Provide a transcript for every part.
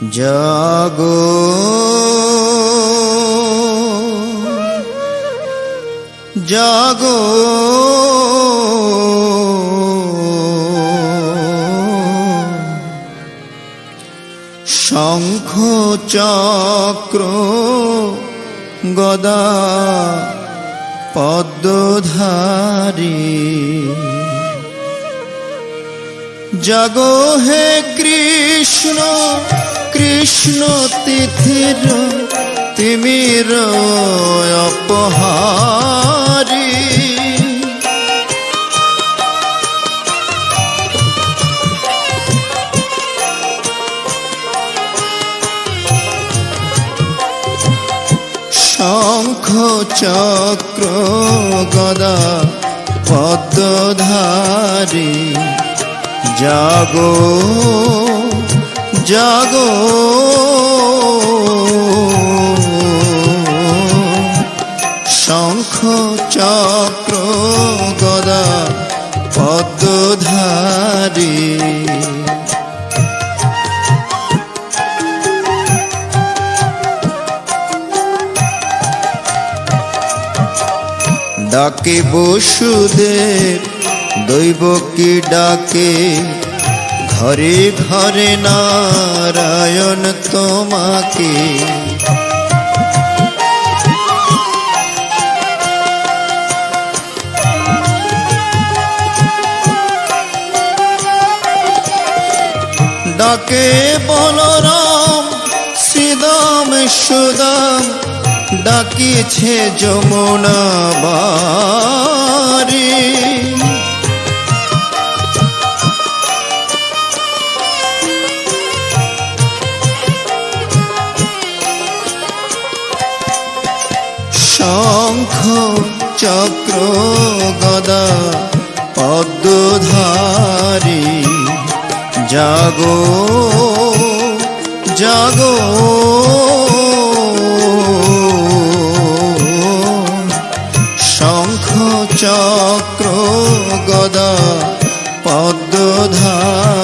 জাগো জাগো শঙ্খ চক্র গদা পদ্মধারী জাগো হে কৃষ্ণ কৃষ্ণ তিথির তিমির অপহারী শঙ্খ চক্র গদা পদ্মধারী জাগো জাগো শঙ্খ চক্র গদা পদ্মধারী ডাকে বসুদেব দৈবকী ডাকে ঘরে ঘরে নারায়ণ তোমাকে ডাকে বলরাম শ্রীদাম সুদাম ডাকিছে যমুনা বারি শঙ্খ চক্র গদা পদ্মধারী জাগো জাগো শঙ্খ চক্র গদা পদ্মধারী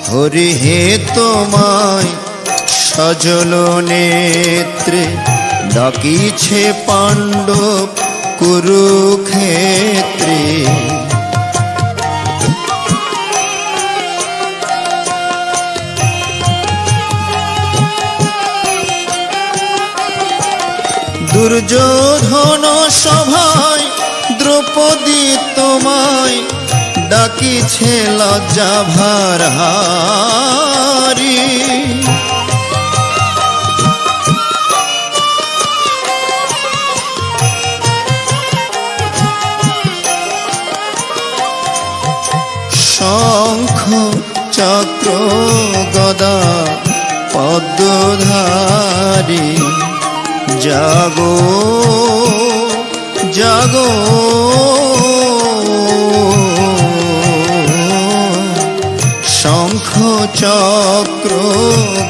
হরি হে তোমায় সজল নেত্রে ডাকিছে পাণ্ডব কুরুক্ষেত্রে দুর্যোধন সভায় দ্রৌপদী তোমায় ডাকিছে লজ্জাভার হারি শঙ্খ চক্র গদা পদ্মধারী জাগো জাগো শঙ্খ চক্র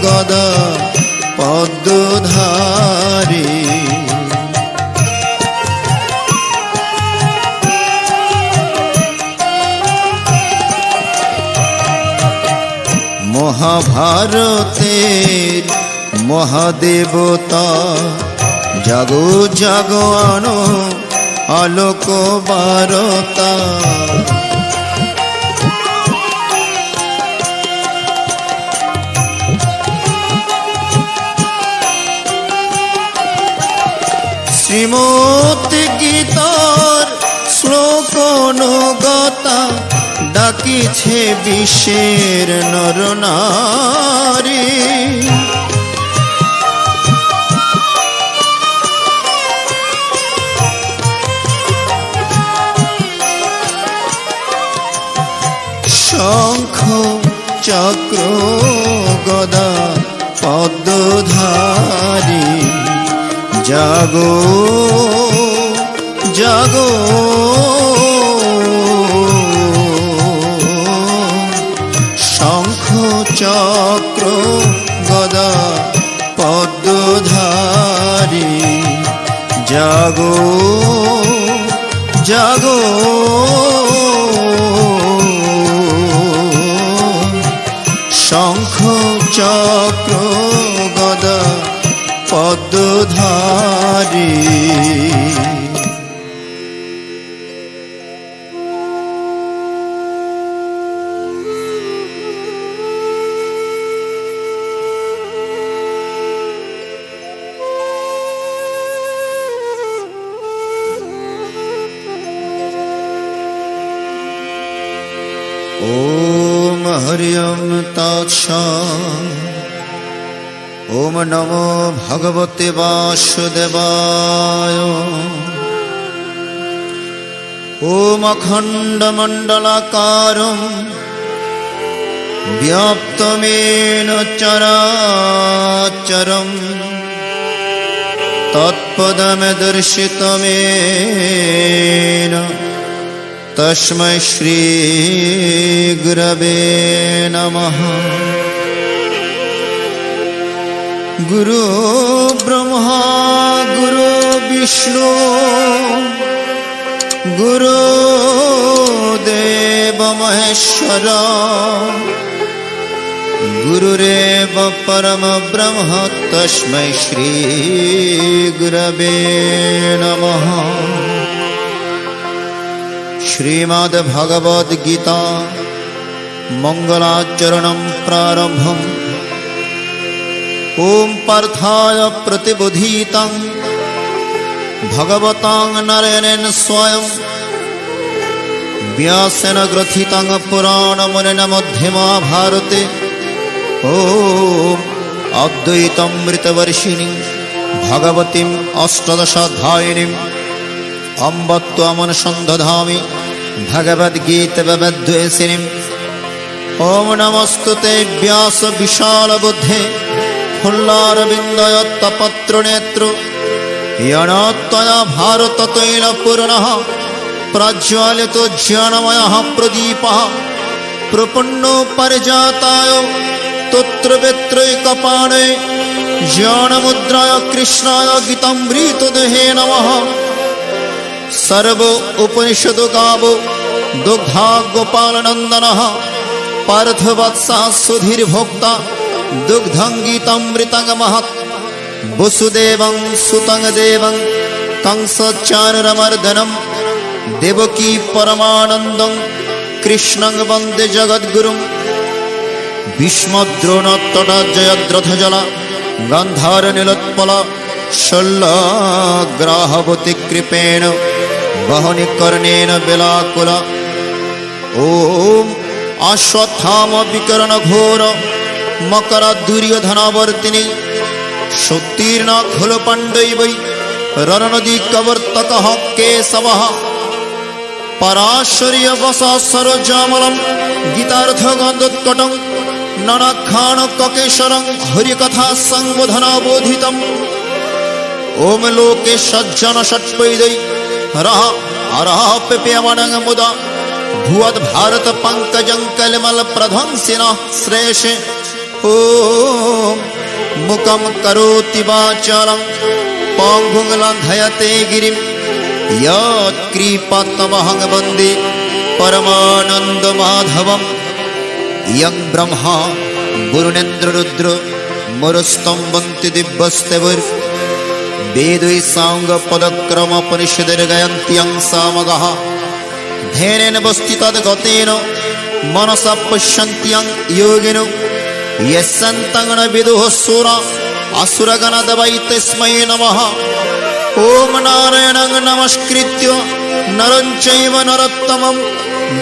গদা পদ্মধারী মহাভারতের মহাদেবতা জাগো জাগো আনো আলোক বারতা শ্রীমদ গীতার শ্লোক অনুগতা ডাকিছে বিশ্বের নর নারী শঙ্খ চক্র গদা পদ্মধারী জাগো জাগো শঙ্খ চক্র গদা পদ্মধারী যা জাগো জাগো শঙ্খ চক্র গদা পদ্মধারী ओम हरि ओम तत्सत्। ओम नमो भगवते वासुदेवाय। ओम अखण्डमण्डलाकारं व्याप्तमेन चराचरं तत्पदमदर्शितमेन तस्मै श्री गुरवे नमः। गुरु ब्रह्मा गुरु विष्णु गुरु देव महेश्वर गुरुरेव परम ब्रह्म तस्मै श्री गुरवे नमः। श्रीमद् भगवद गीता मंगलाचरणं प्रारंभम्। ओम पार्थाय प्रतिबोधितं भगवतां नारायणेन स्वयं व्यासेन ग्रथितं पुराणमुनिना मध्ये महाभारते। ओम अद्वैतामृतवर्षिणीं भगवतीं अष्टादशाध्यायिनीं अम्ब त्वमनुसन्धामि भगवद्गीताद्वैसिनीम्। ओम नमस्तुते व्यास विशालबुद्धे फुल्लारविन्दयत्तपत्रनेत्र येन त्वया भारततैलपूर्णः प्रज्वालितो ज्ञानमयः प्रदीपः प्रपन्नो परिजाताय तत्रवेत्रैकपाणे ज्ञानमुद्राय कृष्णाय गीतामृतदेहे नमः। सर्व उपनिषद गावो दुग्धा गोपालनंदनः पार्थवत्सा सुधीर्भोक्ता दुग्धं गीतामृतं महत्। वसुदेवं सुतं देवं कंसचाणूरमर्दनं देवकी परमानन्दं कृष्णं वन्दे जगद्गुरुं। भीष्मद्रोणतटा जयद्रथजला गान्धारनीलोत्पला शल्यग्राहवती कृपेण वहनि कर्णेन बेलाकुला। ओम अश्वत्थाम विकर्ण घोर मकर दुर्योधनावर्तिनी शक्तिर्न खलु पाण्डवै रणनदी कवर्तकः केशवः पराशर्य वसा सरोजामलं गीतार्थगन्धोत्कटं ननाख्यान ककेशरं हरिकथा संबोधनाबोधितम्। ओम लोके सज्जन षट्पैदै रह अरह पेप्यमनं मुदा भुवद् भारत पंकजं कलिमल प्रध्वंसिनः श्रेषे। ओम मुखं करोति वाचालं पङ्गुं लङ्घयते गिरिं यत्कृपातमहं वन्दे परमानन्दमाधवम्। यं ब्रह्मा वरुणेन्द्ररुद्र मरुस्तम्भन्ति दिव्यस्तवैः वेदै साङ्गपदक्रमोपनिषद्गायन्त्यं सामगाः ध्येनेन वस्तितद्गतेन मनसा पश्यन्त्यं योगिनो यस्यन्तं न विदुः सुरा असुरगणा तस्मै नमः। ओम नारायणं नमस्कृत्य नरं चैव नरोत्तमं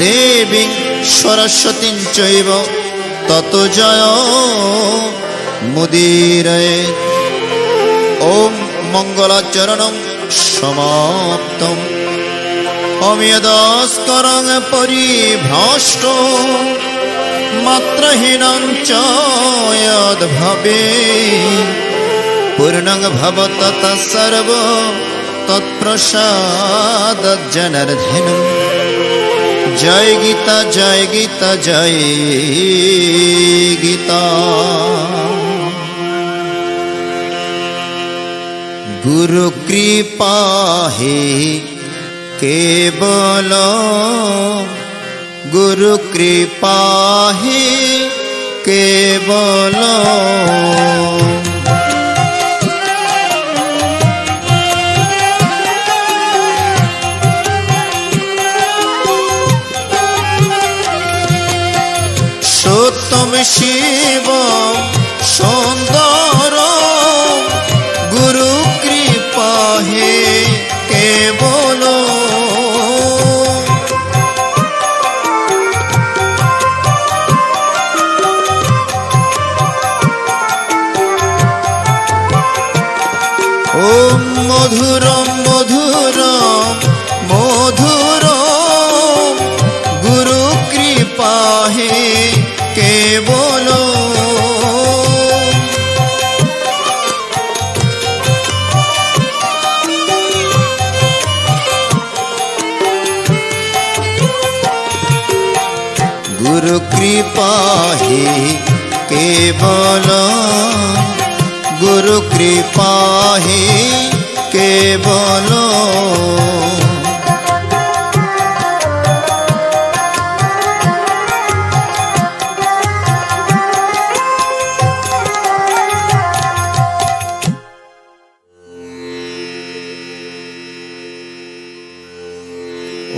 देवीं सरस्वतीं चैव ततो जयमुदीरयेत्। ओम मंगलाचरणं समाप्तम्। अमेदास्करं परिभ्रष्टो मात्रहीनं च यद्भवेत् पूर्णं भवत तत्सर्व तत्प्रसादज्जनार्दनम्। जय गीता जय गीता जय गीता। गुरु कृपा हे केवल गुरु कृपा हे केवल सत्यम शिव सुंदर गुरु कृपा हे केवल ओम मधुर मधुर मधुर गुरु कृपा हे केवल गुरु कृपा हे केवल गुरु कृपा हे केवल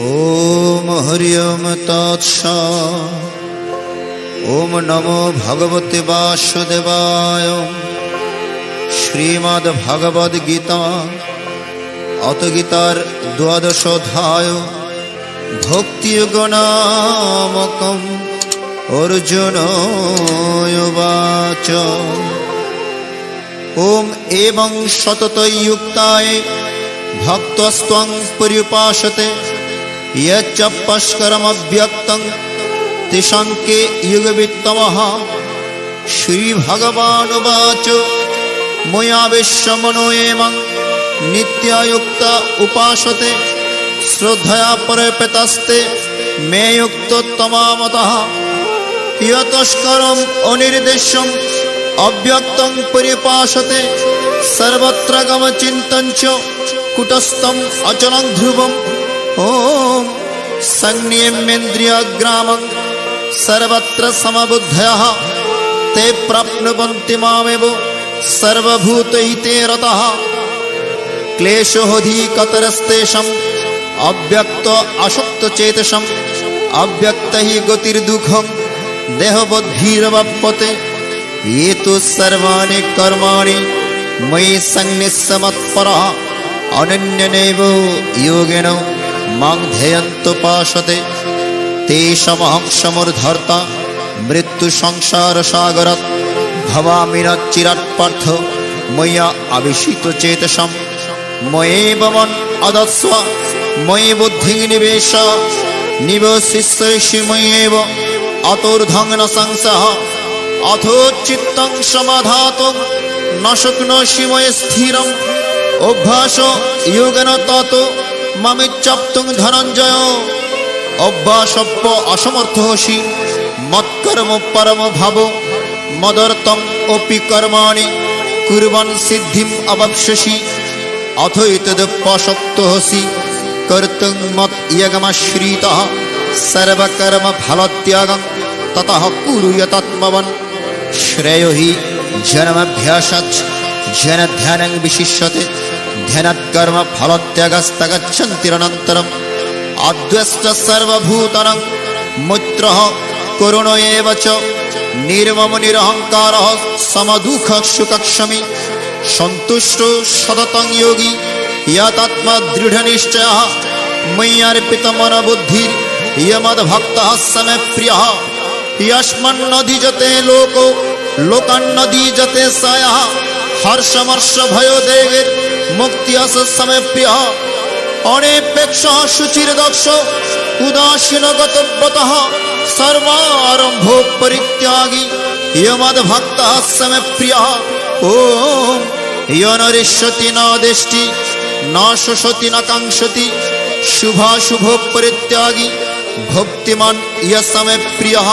ओम हरि ओम तत्सत् ओम नमो भगवते वासुदेवाय श्रीमद् भगवद गीता अत गीतार द्वादश अध्याय भक्ति योग नामकम अर्जुन उवाच ओम एवं सतत युक्ताय भक्तस्त्वं पर्युपासते यच्च पश्करमव्यक्तं तेषां के युगवित्तमः श्री भगवान् उवाच मयावेश्य मनो एवं नित्यायुक्त उपासते श्रद्धया परपेतस्ते मे युक्तोत्तमामतः यतस्करम् अनिर्देश्यम् अव्यक्तं पर्युपासते सर्वत्र गमचिन्तं च कुटस्थम् अचलं ध्रुवम् ओम संयमेन्द्रियग्रामं सर्वत्र समबुद्धयः ते प्राप्नुवन्ति मामेव सर्वभूतहिते रतः क्लेशोऽधिकतरस्तेषाम् अव्यक्त अशक्तचेतसम् अव्यक्त हि गतिर्दुःखं देहबुद्धिरवाप्यते ये तु सर्वाणि कर्माणि मयि सन्निस्समत्परः अनन्येनैव योगेन मां ध्येयन्तोपासते तेषामहं समूर्धर्ता मृत्यु संसार सागरात् भवामि न चिरात् पार्थ मया आवेशितो चेतसां मयैव मन् अदस्व मयि बुद्धिं निवेश निवसिष्यसि मय्येव अतोर्धं न संशयः अथो चित्तं समाधातुं न शक्नोषि मयि स्थिरम् अभ्यास योगेन ततो ममिच्छप्तुं धनञ्जय अभ्यासप्य असमर्थोऽसि मत्कर्म परम भावो मदर्थम् अपि कर्माणि कुर्वन् सिद्धिम् अवाप्स्यसि अथो एतदुपसक्तोऽसि कर्तुं मद्यगमाश्रितः सर्वकर्म फलत्यागं ततः कुरु यतात्मवान् श्रेयो हि जन्माभ्यासात् जन्मध्यानं विशिष्यते ध्यानात् कर्म फलत्यागस्तगच्छन्तिरनन्तरम् अद्वैष्ट सर्वभूतानां मैत्रः करुण एव च निर्मम निरहङ्कारः समदुःख सुखक्षमी सन्तुष्टो सततं योगी यतात्मा दृढनिश्चयः मय्यर्पितमनोबुद्धिः यमद्भक्तः स मे प्रियः यस्मान्नधीजते लोको लोकान्नधीजते स यः हर्षमर्षभयोदेगैर् मुक्त्यः स मे प्रियः अनेपेक्षः शुचिर्दक्ष उदासीनो गतव्यतः सर्वारम्भो परित्यागी यमद्भक्तः स मे प्रियः ओम यो न रिष्यति न देष्टि न शोषति न काङ्क्षति शुभाशुभ परित्यागी भक्तिमान् यः स मे प्रियः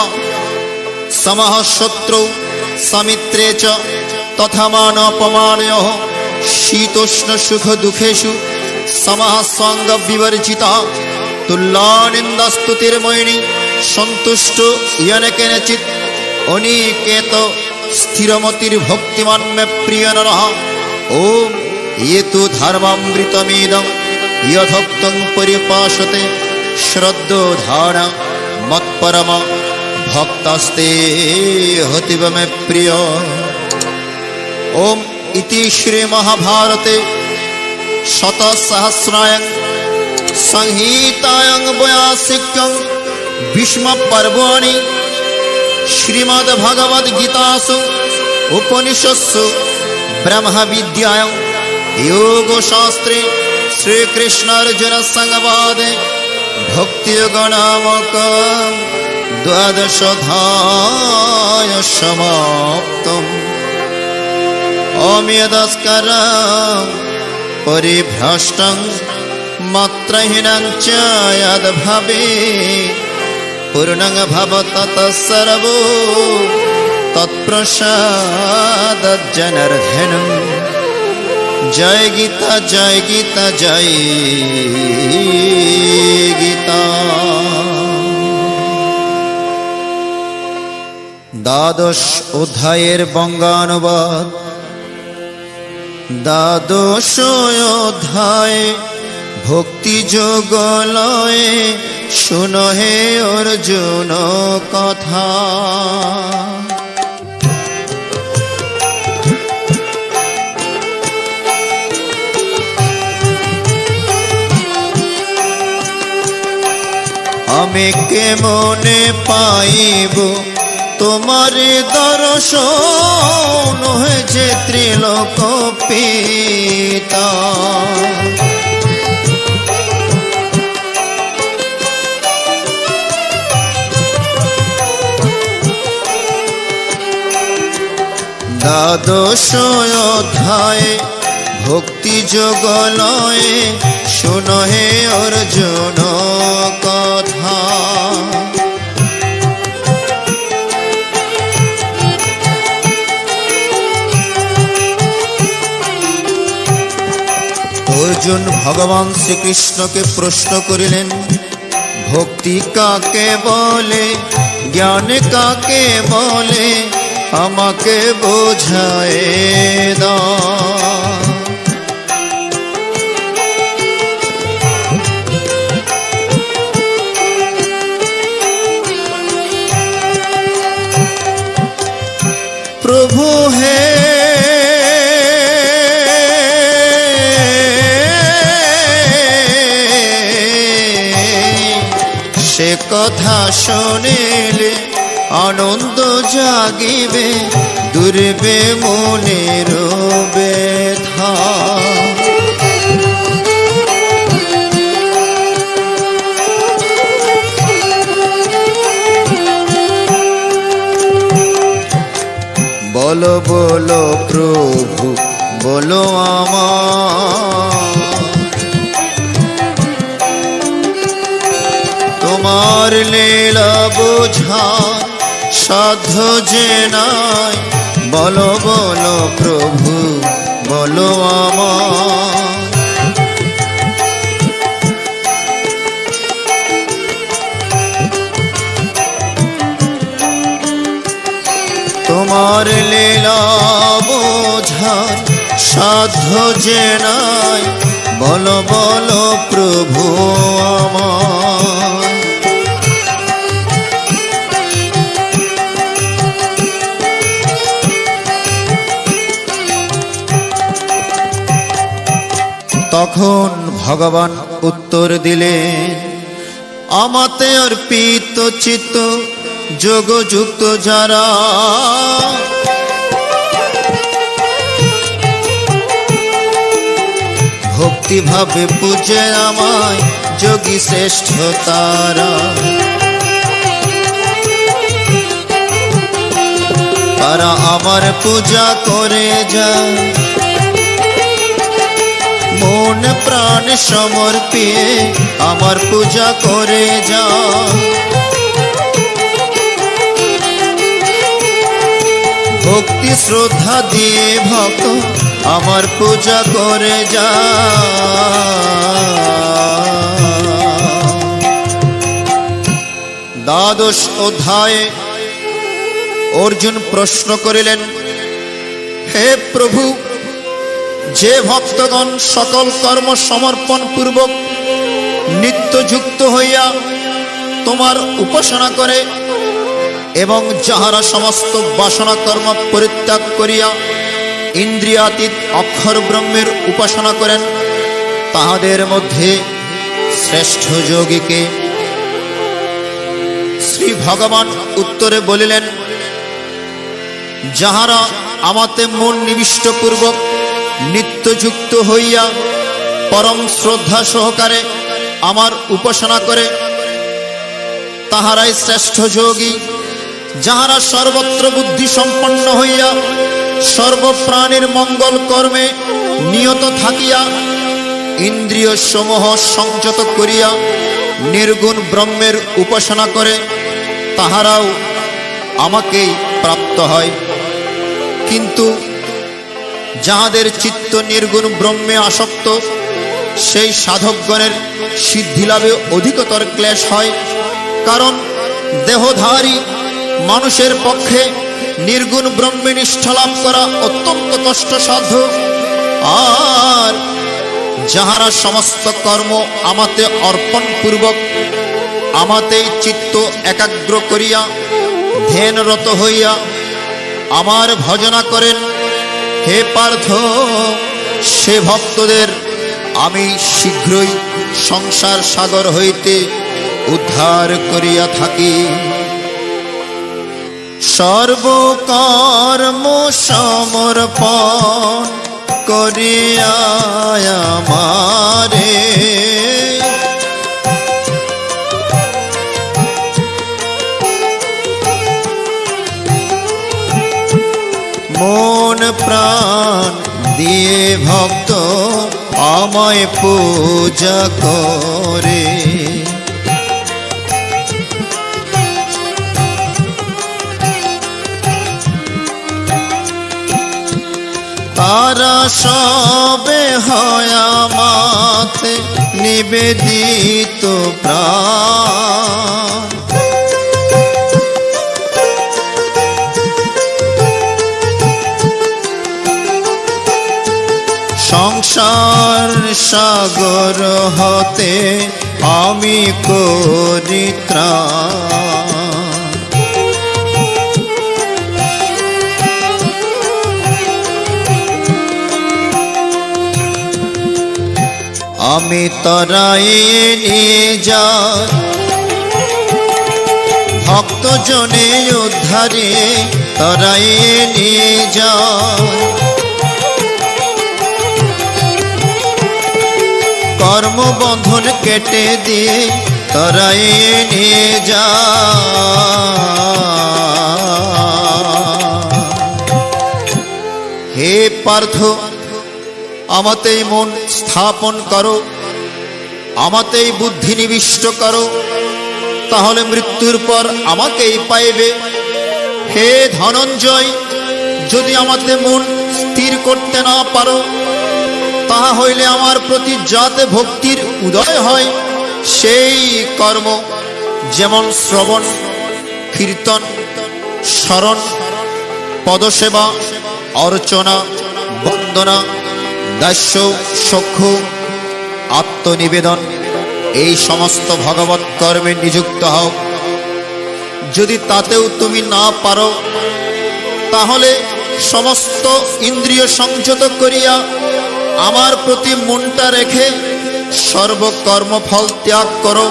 समः शत्रौ समित्रे च तथा मानापमानयोः शीतोष्ण सुख दुखेषु समः संग विवर्जिता तुल्यनिन्दस्तुतिर्मयिनी सन्तुष्ट येन केनचित् अनिकेत स्थिरमतिर्भक्तिमान् मे प्रिय नरः ओम ये तु धर्मामृतमिदं यथोक्तं परिपाशते श्रद्धोधारा मत्परम भक्तस्ते हतिव मे प्रिय। ओम इति श्री महाभारते शतसहस्रायां संहितायां वयासिक्यं भीष्म पर्वणि श्रीमद् भगवद गीतासु उपनिषत्सु ब्रह्म विद्यायां योग शास्त्रे श्री कृष्ण अर्जुन संवादे भक्ति योग नामक द्वादशोऽध्याय समाप्तम्। अम्यदस्करं परिभ्रष्टं मात्रहीनं च यद्भवेत् पूर्णं भवतः सर्वो तत्प्रसादज्जनार्दनम्। जय गीता जय गीता जय गीता। द्वादश अध्यायेर बंगानुबाद। द्वादश अध्याय भक्ति जोग लये शुनो हे अर्जुन कथा। आमी केमने पाइब तुम्हारे दर्शन हे त्रिलोक पिता। द्वादश अध्याय भक्ति जोग लये शुनो हे अर्जुन कथा। अर्जुन भगवान श्रीकृष्ण के प्रश्न करिलेन भक्ति काके बोले ज्ञान काके बोले आमाके बोझाए दाও। प्रभु है से कथा शुनिले आनंद जागिबे दूरबे मनेर व्यथा। बोलो बोलो प्रभु बोलो आमार तुम्हार लीला बुझार साध्य जे नाई। बोलो बोलो प्रभु बोलो आमार तुम्हार लीला बोझार साध्य जे नाई। बोलो बोलो प्रभु आमार। तखन भगवान उत्तर दिलेन आमाते अर्पित चित्त যোগযুক্ত যারা ভক্তি ভাবে পূজে আমায় যোগী শ্রেষ্ঠ তারা। তারা আমার পূজা করে যায় মন প্রাণ সমর্পিয়ে আমার পূজা করে যায়। भक्ति श्रद्धा दिए भक्त আমার পূজা করে যা। দ্বাদশ অধ্যায়ে অর্জুন প্রশ্ন করিলেন, হে প্রভু, যে ভক্তগণ সকল কর্ম সমর্পণ পূর্বক নিত্যযুক্ত হইয়া তোমার উপাসনা করে এবং যাহারা সমস্ত বাসনা কর্ম পরিত্যাগ করিয়া ইন্দ্রিয়াতীত অক্ষর ব্রহ্মের উপাসনা করেন, তাহাদের মধ্যে শ্রেষ্ঠ যোগীকে? শ্রী ভগবান উত্তরে বলিলেন, যাহারা আমাতে মন নিবিষ্ট পূর্বক নিত্যযুক্ত হইয়া পরম শ্রদ্ধা সহকারে আমার উপাসনা করে, তাহারাই শ্রেষ্ঠ যোগী। যাহারা সর্বত্র বুদ্ধি সম্পন্ন হইয়া সর্বপ্রাণীর মঙ্গল কর্মে নিয়ত থাকিয়া ইন্দ্রিয় সমূহ সংযত করিয়া নির্গুণ ব্রহ্মের উপাসনা করে, তাহারাও আমাকেই প্রাপ্ত হয়। কিন্তু যাহাদের চিত্ত নির্গুণ ব্রহ্মে আসক্ত, সেই সাধকগণের সিদ্ধিলাভে অধিকতর ক্লেশ হয়। কারণ দেহধারী মানুষের পক্ষে নির্গুণ ব্রহ্মে নিষ্ঠা লাভ করা অত্যন্ত কষ্টসাধ্য। আর যাহারা সমস্ত কর্ম আমাতে অর্পণ পূর্বক আমাতেই চিত্ত একাগ্র করিয়া ধ্যানরত হইয়া আমার ভজনা করেন, হে পার্থ, সে ভক্তদের আমি শীঘ্রই সংসার সাগর হইতে উদ্ধার করিয়া থাকি। সর্বকর্ম সমর্পণ করিয়া আমারে মন প্রাণ দিয়ে ভক্ত আমায় পূজা করে। তারা সবে হয় আমাতে নিবেদিত প্রাণ। সংসার সাগর হতে আমি করি ত্রাণ। আমি তরাইয়ে নিয়ে যাই ভক্তজনে উদ্ধারে, তরাইয়ে নিয়ে যাই কর্মবন্ধন কেটে দিয়ে, তরাইয়ে নিয়ে যাই। হে পার্থ, আমাতেই মন স্থাপন করো, আমাতেই বুদ্ধি নিবিষ্ট করো, তাহলে মৃত্যুর পর আমাকেই পাইবে। হে ধনঞ্জয়, যদি আমাতে মন স্থির করতে না পারো, তাহা হইলে আমার প্রতি যাতে ভক্তির উদয় হয়, সেই কর্ম যেমন শ্রবণ, কীর্তন, স্মরণ, পদসেবা, অর্চনা, বন্দনা, দাস্য, সখ্য, আত্মনিবেদন, এই সমস্ত ভগবৎ কর্মে নিযুক্ত হও। যদি তাতেও তুমি না পারো, তাহলে সমস্ত ইন্দ্রিয় সংযত করিয়া আমার প্রতি মনটা রেখে সর্বকর্মফল ত্যাগ করো।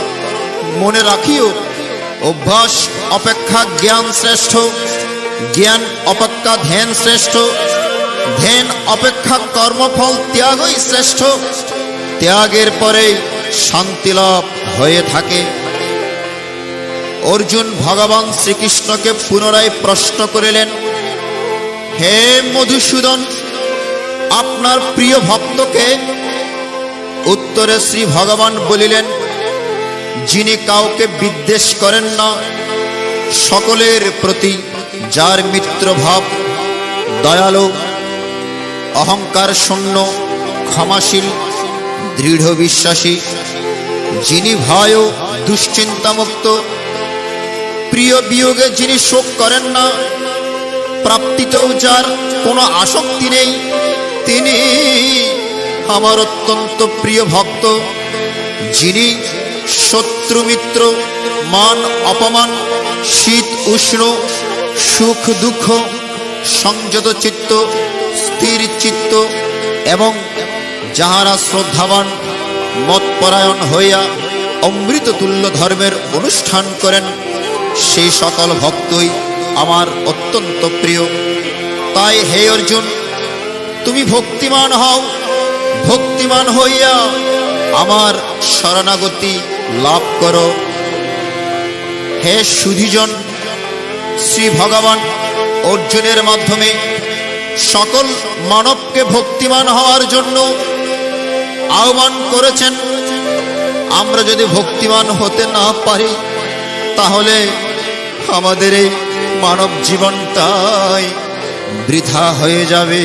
মনে রাখিও, অভ্যাস অপেক্ষা জ্ঞান শ্রেষ্ঠ, জ্ঞান অপেক্ষা ধ্যান শ্রেষ্ঠ, ধ্যান অপেক্ষা কর্মফল ত্যাগই শ্রেষ্ঠ। ত্যাগের পরে শান্তি লাভ হয়ে থাকে। অর্জুন ভগবান শ্রীকৃষ্ণকে পুনরায় প্রশ্ন করিলেন, হে মধুসূদন, আপনার প্রিয় ভক্তকে? উত্তরে শ্রী ভগবান বলিলেন, যিনি কাউকে বিদ্বেষ করেন না, সকলের প্রতি যার মিত্র ভাব, দয়ালু, অহংকার শূন্য, ক্ষমাশীল, দৃঢ় বিশ্বাসী, যিনি ভয় ও দুশ্চিন্তামুক্ত, প্রিয় বিয়োগে যিনি শোক করেন না, প্রাপ্তিতেও যার কোনো আসক্তি নেই, তিনি আমার অত্যন্ত প্রিয় ভক্ত। যিনি শত্রু মিত্র, মান অপমান, শীত উষ্ণ, সুখ দুঃখ, সংযত চিত্ত, স্থির চিত্ত এবং যাহারা শ্রদ্ধাবান মতপরায়ণ হইয়া অমৃততুল্য ধর্মের অনুষ্ঠান করেন, সেই সকল ভক্তই আমার অত্যন্ত প্রিয়। তাই হে অর্জুন, তুমি ভক্তিমান হও, ভক্তিমান হইয়া আমার শরণাগতি লাভ করো। হে সুধীজন, শ্রী ভগবান অর্জুনের মাধ্যমে সকল মানবকে ভক্তিমান হওয়ার জন্য আহ্বান করেছেন। আমরা যদি ভক্তিমান হতে না পারি, তাহলে আমাদের এই মানব জীবনটাই বৃথা হয়ে যাবে।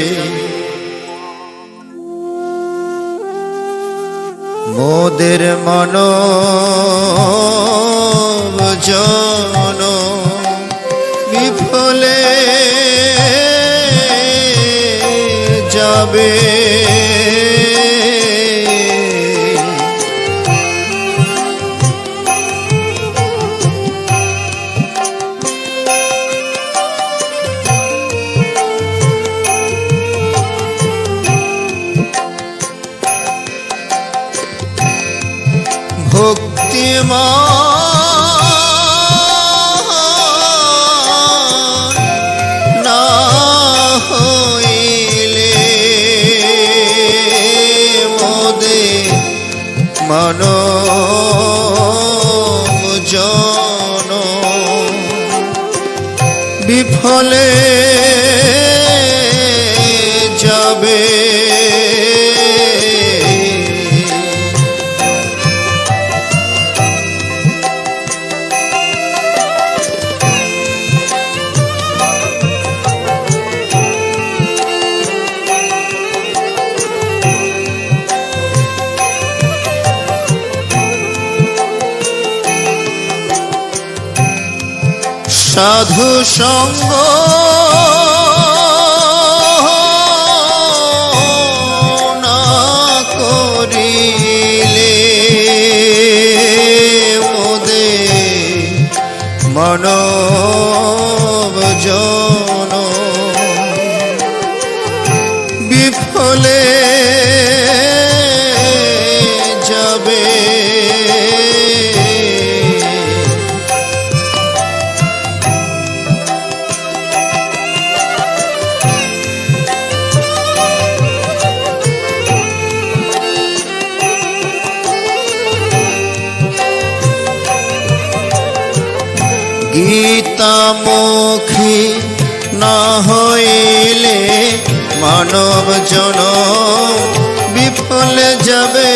মোদের মানব জন বিফলে যাবে, ভক্তিমান না হইলে মোদের মানব জন বিফলে যাবে। সাধু সঙ্গ না করিলে মোদের মানব জন বিফলে যাবে। গীতামুখী না হইলে মানব জন বিফলে যাবে।